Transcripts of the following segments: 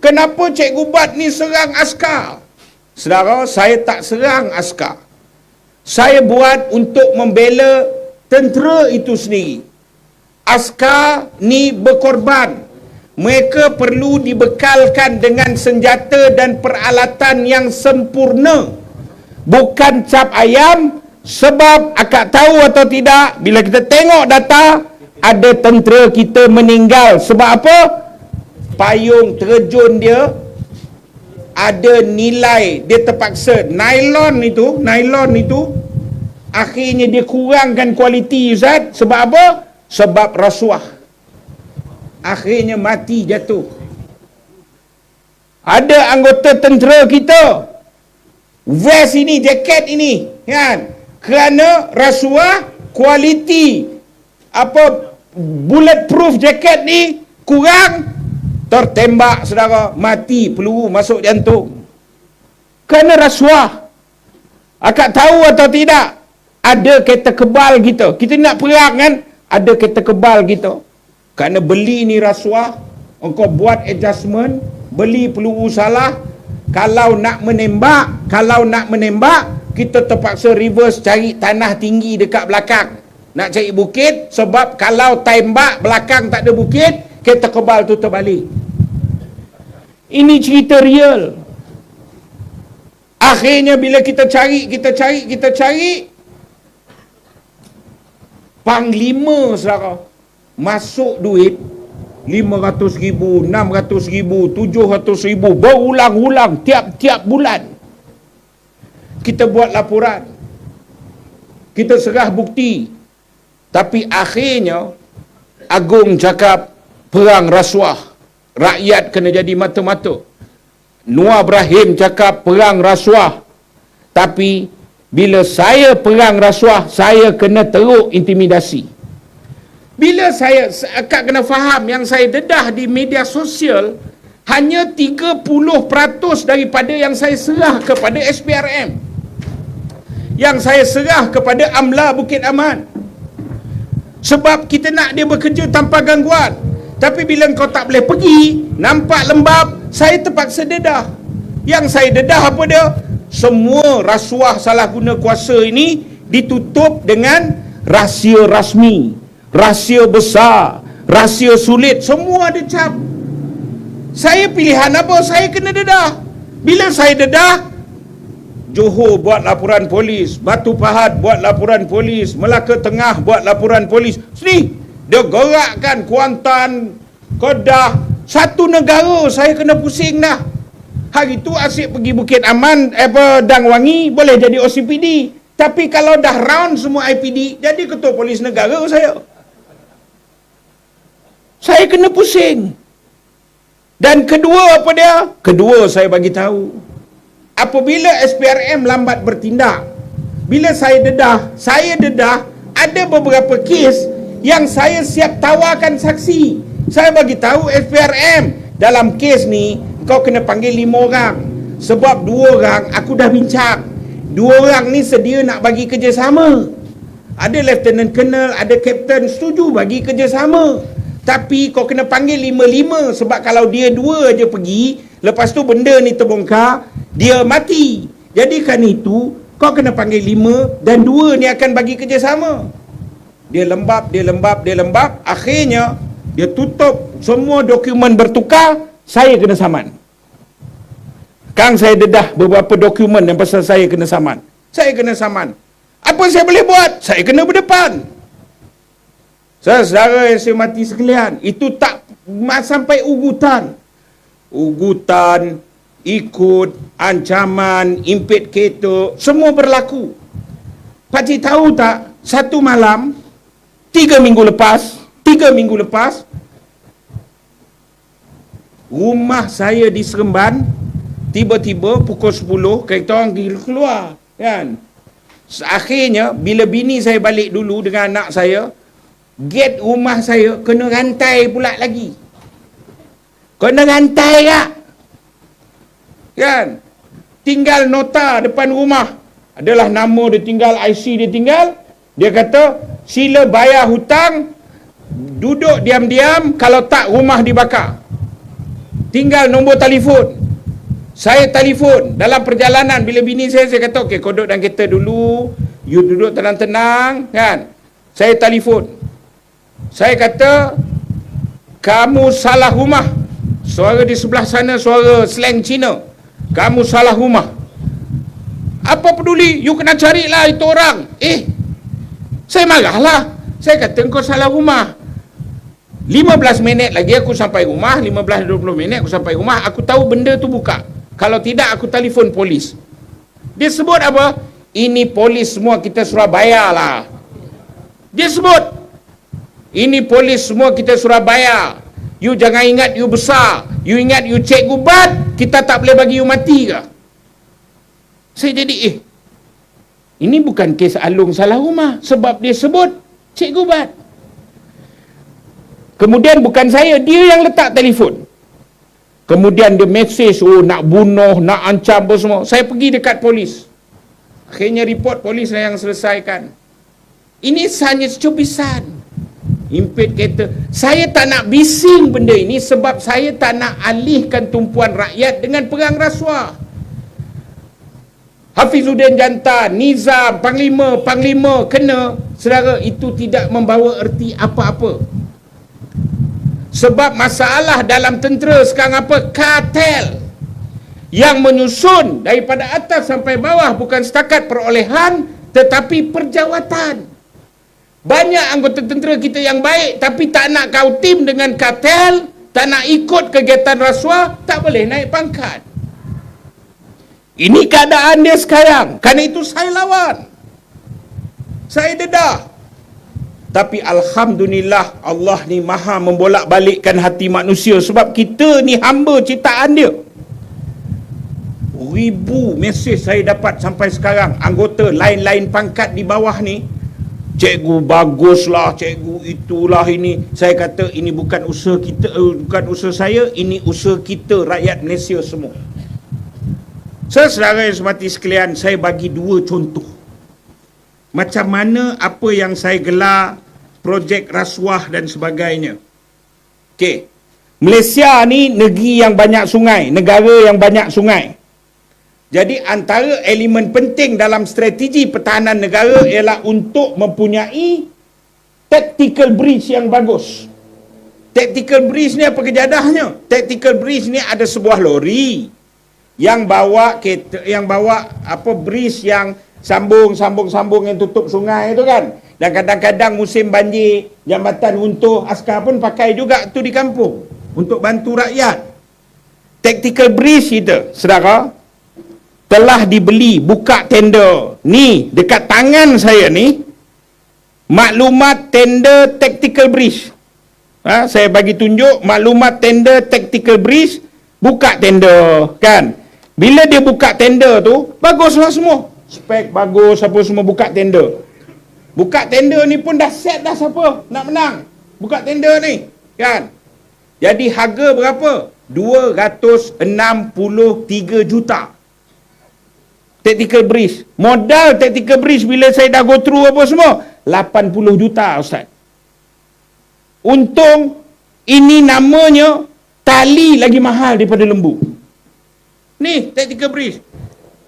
Kenapa Cikgu Bat ni serang askar? Saudara, saya tak serang askar. Saya buat untuk membela tentera itu sendiri. Askar ni berkorban. Mereka perlu dibekalkan dengan senjata dan peralatan yang sempurna. Bukan cap ayam. Sebab akak tahu atau tidak, bila kita tengok data, ada tentera kita meninggal. Sebab apa? Payung terjun dia ada nilai, dia terpaksa nylon itu akhirnya dia kurangkan kualiti, Ustaz. Sebab apa? Sebab rasuah. Akhirnya mati jatuh. Ada anggota tentera kita, vest ini, jaket ini, kan, kerana rasuah, kualiti bulletproof jaket ni kurang, tertembak, saudara, mati, peluru masuk jantung. Kerana rasuah. Akak tahu atau tidak, ada kereta kebal kita. Kita nak perang kan, ada kereta kebal kita. Kerana beli ni rasuah, engkau buat adjustment, beli peluru salah, kalau nak menembak, kita terpaksa reverse cari tanah tinggi dekat belakang. Nak cari bukit, sebab kalau tembak belakang tak ada bukit, kereta kebal tu terbalik. Ini cerita real. Akhirnya bila kita cari, Panglima, saudara, masuk duit 500,000, 600,000, 700,000 berulang-ulang tiap-tiap bulan. Kita buat laporan, kita serah bukti, tapi akhirnya Agung cakap perang rasuah, rakyat kena jadi mata-mata. Noor Ibrahim cakap perang rasuah, tapi bila saya perang rasuah, saya kena teruk intimidasi. Bila akak kena faham, yang saya dedah di media sosial hanya 30% daripada yang saya serah kepada SPRM, yang saya serah kepada Amla Bukit Aman. Sebab kita nak dia bekerja tanpa gangguan. Tapi bila kau tak boleh pergi, nampak lembab, saya terpaksa dedah. Yang saya dedah apa dia? Semua rasuah salah guna kuasa ini ditutup dengan rahsia rasmi, rahsia besar, rahsia sulit, semua ada cap. Saya pilihan apa? Saya kena dedah. Bila saya dedah, Johor buat laporan polis, Batu Pahat buat laporan polis, Melaka Tengah buat laporan polis. Sini dia gerakkan Kuantan, Kedah, satu negara saya kena pusing dah. Hari tu asyik pergi Bukit Aman, Dang Wangi, boleh jadi OCPD. Tapi kalau dah round semua IPD, jadi ketua polis negara saya. Saya kena pusing. Dan kedua apa dia? Kedua saya bagi tahu, apabila SPRM lambat bertindak, bila saya dedah, ada beberapa kes yang saya siap tawarkan saksi. Saya bagi tahu SPRM, dalam kes ni kau kena panggil 5 orang. Sebab 2 orang aku dah bincang. 2 orang ni sedia nak bagi kerjasama. Ada Lieutenant Colonel, ada Captain, setuju bagi kerjasama. Tapi kau kena panggil 5-5. Sebab kalau dia 2 aja pergi, lepas tu benda ni terbongkar, dia mati. Jadi kan itu, kau kena panggil 5 dan 2 ni akan bagi kerjasama. Dia lembab. Akhirnya dia tutup, semua dokumen bertukar, saya kena saman. Kang, saya dedah beberapa dokumen yang pasal saya kena saman. Apa saya boleh buat? Saya kena berdepan. Saudara yang saya mati sekalian, itu tak sampai ugutan, ikut, ancaman, impit kereta, semua berlaku. Pakcik tahu tak, satu malam 3 minggu lepas, rumah saya di Seremban, tiba-tiba pukul 10 kereta orang keluar, kan. Akhirnya bila bini saya balik dulu dengan anak saya, gate rumah saya kena rantai pula lagi. Kena rantai tak? Kan? Tinggal nota depan rumah. Adalah nama dia tinggal, IC dia tinggal. Dia kata, sila bayar hutang, duduk diam-diam, kalau tak rumah dibakar. tinggal nombor telefon. Saya telefon dalam perjalanan, bila bini saya kata, okey, kau duduk dalam kereta dulu, you duduk tenang-tenang, kan. Saya telefon. Saya kata, kamu salah rumah. Suara di sebelah sana, suara slang Cina. Kamu salah rumah. Apa peduli, you kena carilah itu orang. Saya marahlah. Saya kata, kau salah rumah. 15 minit lagi aku sampai rumah, 15-20 minit aku sampai rumah, aku tahu benda tu buka. Kalau tidak, aku telefon polis. Dia sebut apa? Ini polis semua kita Surabaya lah. Dia sebut, ini polis semua kita Surabaya. You jangan ingat you besar. You ingat you cikgu Bat, kita tak boleh bagi you mati ke? Saya jadi, ini bukan kes Alung salah rumah. Sebab dia sebut cikgu Bat. Kemudian bukan saya, dia yang letak telefon. Kemudian dia mesej, nak bunuh, nak ancam apa semua. Saya pergi dekat polis. Akhirnya report polis lah yang selesaikan. Ini hanya secubisan. Impit kereta. Saya tak nak bising benda ini sebab saya tak nak alihkan tumpuan rakyat dengan perang rasuah. Hafizuddin Jantan, Nizam, Panglima kena. Saudara, itu tidak membawa erti apa-apa. Sebab masalah dalam tentera sekarang apa? Kartel. Yang menyusun daripada atas sampai bawah bukan setakat perolehan, tetapi perjawatan. Banyak anggota tentera kita yang baik, tapi tak nak kau tim dengan kartel, tak nak ikut kegiatan rasuah, tak boleh naik pangkat. Ini keadaan dia sekarang. Kerana itu saya lawan. Saya dedah. Tapi Alhamdulillah, Allah ni maha membolak-balikkan hati manusia. Sebab kita ni hamba ciptaan dia. Ribu mesej saya dapat sampai sekarang. Anggota lain-lain pangkat di bawah ni. Cikgu baguslah, cikgu itulah ini. Saya kata ini bukan usaha kita, bukan usaha saya. Ini usaha kita, rakyat Malaysia semua. Saudara yang semati sekalian, saya bagi dua contoh. Macam mana apa yang saya gelar projek rasuah dan sebagainya. Okey. Malaysia ni negeri yang banyak sungai, negara yang banyak sungai. Jadi antara elemen penting dalam strategi pertahanan negara ialah untuk mempunyai tactical bridge yang bagus. Tactical bridge ni apa kejadahnya? Tactical bridge ni ada sebuah lori yang bawa kereta, yang bawa apa bridge yang sambung yang tutup sungai itu kan. Dan kadang-kadang musim banjir, jambatan runtuh, askar pun pakai juga tu di kampung untuk bantu rakyat. Tactical bridge kita, saudara, telah dibeli, buka tender. Ni dekat tangan saya ni maklumat tender tactical bridge. Saya bagi tunjuk maklumat tender tactical bridge, buka tender kan. Bila dia buka tender tu, baguslah semua. Spek bagus, apa semua, buka tender. Buka tender ni pun dah set dah siapa nak menang. Buka tender ni, kan. Jadi harga berapa? 263 juta. Tactical bridge. Modal tactical bridge bila saya dah go through apa semua, 80 juta, Ustaz. Untung ini namanya tali lagi mahal daripada lembu. Ni tactical bridge.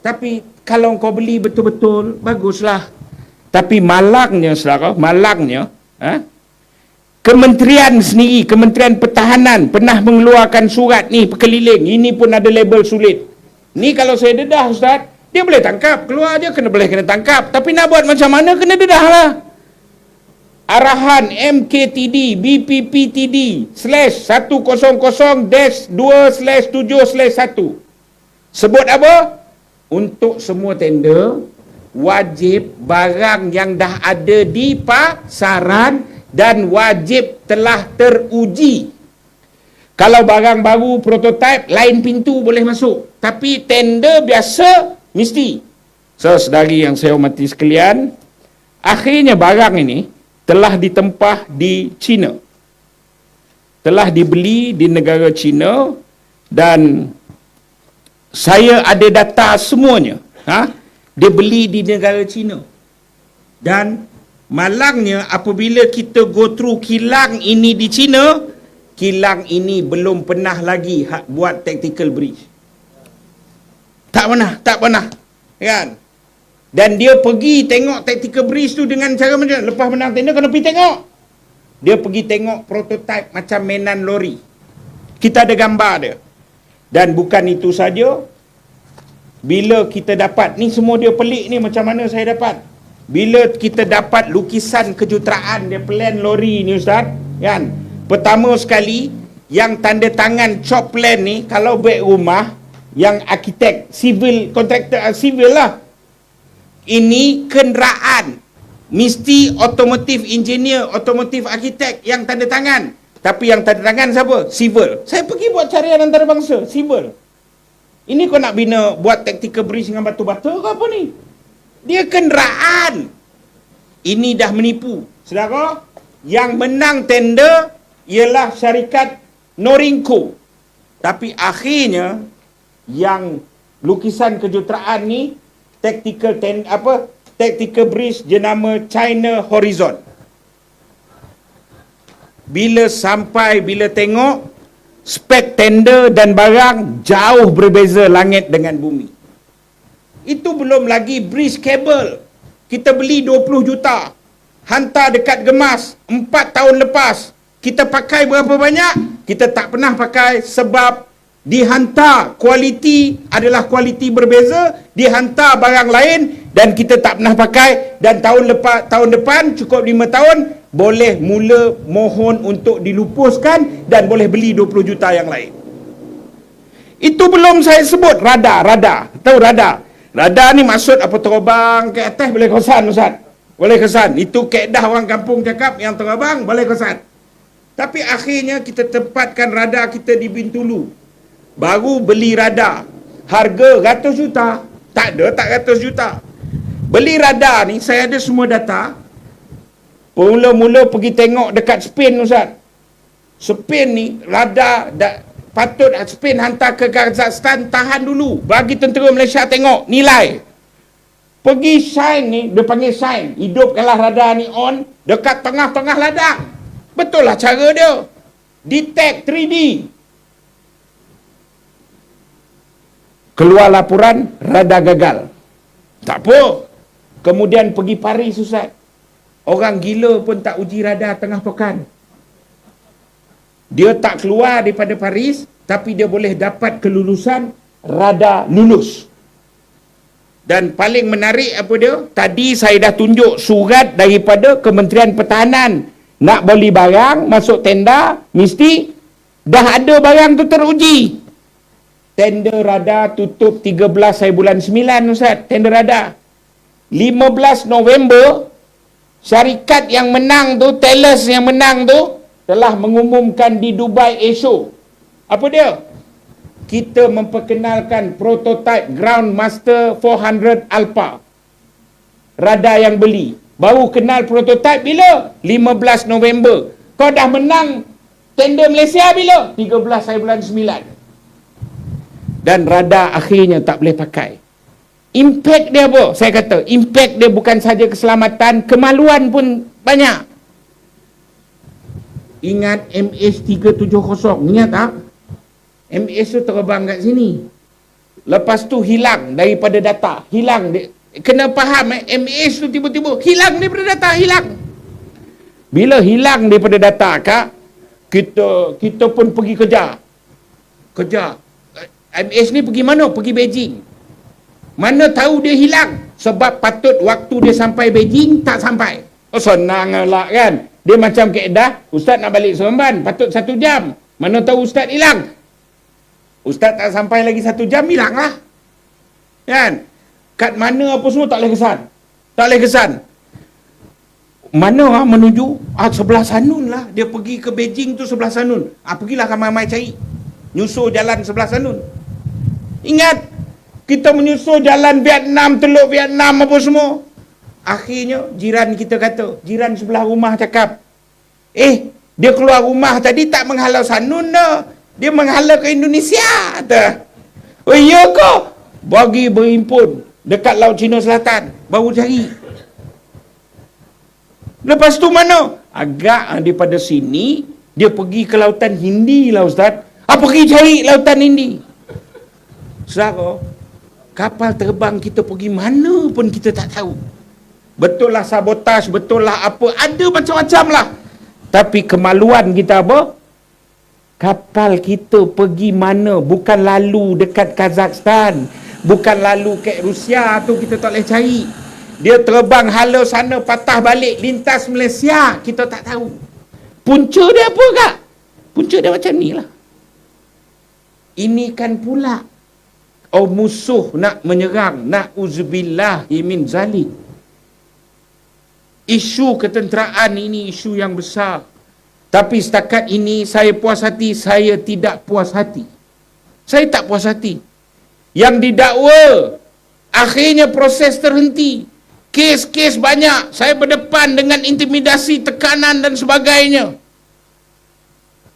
Tapi kalau kau beli betul-betul, baguslah. Tapi malangnya, saudara, malangnya, Kementerian sendiri, Kementerian Pertahanan pernah mengeluarkan surat ni berkeliling. Ini pun ada label sulit. Ni kalau saya dedah, Ustaz, dia boleh tangkap. Keluar je kena tangkap. Tapi nak buat macam mana, kena dedah lah. Arahan MKTD, BPPTD /100-2/7/1. Sebut apa? Untuk semua tender, wajib barang yang dah ada di pasaran dan wajib telah teruji. Kalau barang baru, prototype, lain pintu boleh masuk. Tapi tender biasa, mesti. Saudari yang saya hormati sekalian, akhirnya barang ini telah ditempah di China. Telah dibeli di negara China dan saya ada data semuanya. Dia beli di negara China. Dan malangnya apabila kita go through kilang ini di China, kilang ini belum pernah lagi buat tactical breach. Tak pernah. Kan? Dan dia pergi tengok tactical breach tu dengan cara macam, lepas menang tender kena pergi tengok. Dia pergi tengok prototype macam mainan lori. Kita ada gambar dia. Dan bukan itu saja, bila kita dapat, ni semua dia pelik ni macam mana saya dapat. Bila kita dapat lukisan kejutaraan dia plan lori ni Ustaz, kan? Pertama sekali, yang tanda tangan chop plan ni, kalau baik rumah, yang arkitek, civil, kontraktor civil lah. Ini kenderaan. Mesti automotive engineer, automotive arkitek yang tanda tangan. Tapi yang tanda tangan siapa? Civil. Saya pergi buat carian antarabangsa, civil. Ini kau nak bina buat tactical breach dengan batu-batu ke apa ni? Dia kenderaan. Ini dah menipu. Saudara, yang menang tender ialah syarikat Norinco. Tapi akhirnya yang lukisan kejutaraan ni tactical breach jenama China Horizon. Bila tengok spek tender dan barang jauh berbeza langit dengan bumi. Itu belum lagi breach kabel. Kita beli 20 juta. Hantar dekat Gemas 4 tahun lepas. Kita pakai berapa banyak? Kita tak pernah pakai sebab dihantar kualiti adalah kualiti berbeza, dihantar barang lain dan kita tak pernah pakai, dan tahun depan cukup 5 tahun boleh mula mohon untuk dilupuskan dan boleh beli 20 juta yang lain. Itu belum saya sebut radar. Tahu radar? Radar ni maksud apa, terbang ke atas boleh kesan Ustaz. Boleh kesan. Itu kaedah orang kampung cakap, yang terbang boleh kesan. Tapi akhirnya kita tempatkan radar kita di Bintulu. Baru beli radar. Harga ratus juta. Tak ratus juta. Beli radar ni, saya ada semua data. Mula-mula pergi tengok dekat Spain Ustaz. Spain ni, radar patut Spain hantar ke Kazakhstan, tahan dulu. Bagi tentera Malaysia tengok, nilai. Pergi shine ni, dia panggil shine. Hidupkanlah radar ni on, dekat tengah-tengah ladang. Betul lah cara dia. Detect 3D. Keluar laporan, radar gagal. Tak apa. Kemudian pergi Paris Ustaz. Orang gila pun tak uji radar tengah pekan. Dia tak keluar daripada Paris, tapi dia boleh dapat kelulusan radar lulus. Dan paling menarik apa dia? Tadi saya dah tunjuk surat daripada Kementerian Pertahanan. Nak beli barang, masuk tender, mesti dah ada barang tu teruji. Tender radar tutup 13 hari bulan 9 Ustaz. Tender radar 15 November, syarikat yang menang tu, Thales yang menang tu, telah mengumumkan di Dubai Airshow. Apa dia? Kita memperkenalkan prototype Groundmaster 400 Alpha. Radar yang beli. Baru kenal prototype bila? 15 November. Kau dah menang tender Malaysia bila? 13 hari bulan 9. Dan radar akhirnya tak boleh pakai. Impact dia apa? Saya kata, impact dia bukan saja keselamatan, kemaluan pun banyak. Ingat MH370? Ingat tak? MH tu terbang kat sini. Lepas tu hilang daripada data. Hilang. Kena faham MH tu tiba-tiba hilang daripada data. Hilang. Bila hilang daripada data, Kak, kita pun pergi kejar. MH ni pergi mana? Pergi Beijing. Mana tahu dia hilang? Sebab patut waktu dia sampai Beijing, tak sampai. Oh, senang lah kan. Dia macam kaedah, Ustaz nak balik Seremban, patut 1 jam. Mana tahu Ustaz hilang. Ustaz tak sampai lagi 1 jam, hilang lah. Kan? Kat mana apa semua tak boleh kesan. Tak boleh kesan. Mana menuju? Sebelah Sanun lah. Dia pergi ke Beijing tu sebelah Sanun. Pergilah ramai-ramai cari. Nyusul jalan sebelah Sanun. Ingat, kita menyusul jalan Vietnam, Teluk Vietnam apa semua. Akhirnya jiran kita kata, jiran sebelah rumah cakap, dia keluar rumah tadi tak menghalau Sanun dah. Dia menghalau ke Indonesia. Oh iya ke? Bagi berhimpun dekat Laut Cina Selatan. Baru cari. Lepas tu mana? Agak daripada sini, Dia pergi ke lautan Hindi lah Ustaz. Pergi cari lautan Hindi. Saudara, kapal terbang kita pergi mana pun kita tak tahu. Betul lah sabotaj, betul lah apa, ada macam-macam lah. Tapi kemaluan kita apa? Kapal kita pergi mana? Bukan lalu dekat Kazakhstan, bukan lalu ke Rusia tu kita tak boleh cari. Dia terbang hala sana, patah balik, lintas Malaysia, kita tak tahu. Punca dia apa kak? Punca dia macam ni lah. Ini kan pula musuh nak menyerang, na'udzubillahi min zalik. Isu ketenteraan ini isu yang besar. Tapi setakat ini saya puas hati, saya tidak puas hati. Saya tak puas hati. Yang didakwa, akhirnya proses terhenti. Kes-kes banyak. Saya berdepan dengan intimidasi, tekanan dan sebagainya.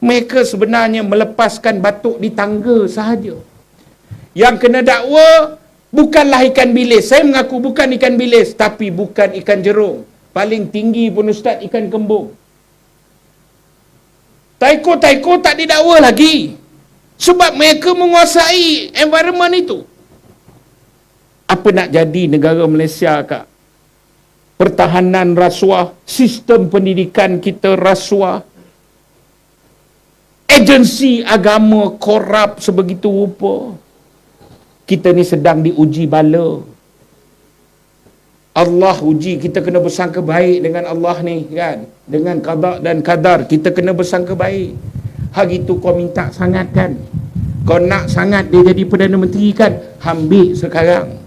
Mereka sebenarnya melepaskan batuk di tangga sahaja. Yang kena dakwa bukanlah ikan bilis. Saya mengaku bukan ikan bilis, tapi bukan ikan jerung. Paling tinggi pun Ustaz ikan kembung. Taiko tak didakwa lagi. Sebab mereka menguasai environment itu. Apa nak jadi negara Malaysia kak? Pertahanan rasuah, sistem pendidikan kita rasuah, agensi agama korup sebegitu rupa. Kita ni sedang diuji bala. Allah uji, kita kena bersangka baik dengan Allah ni kan. Dengan qada dan qadar, kita kena bersangka baik. Hari tu kau minta sangat kan, kau nak sangat dia jadi Perdana Menteri kan, ambil sekarang.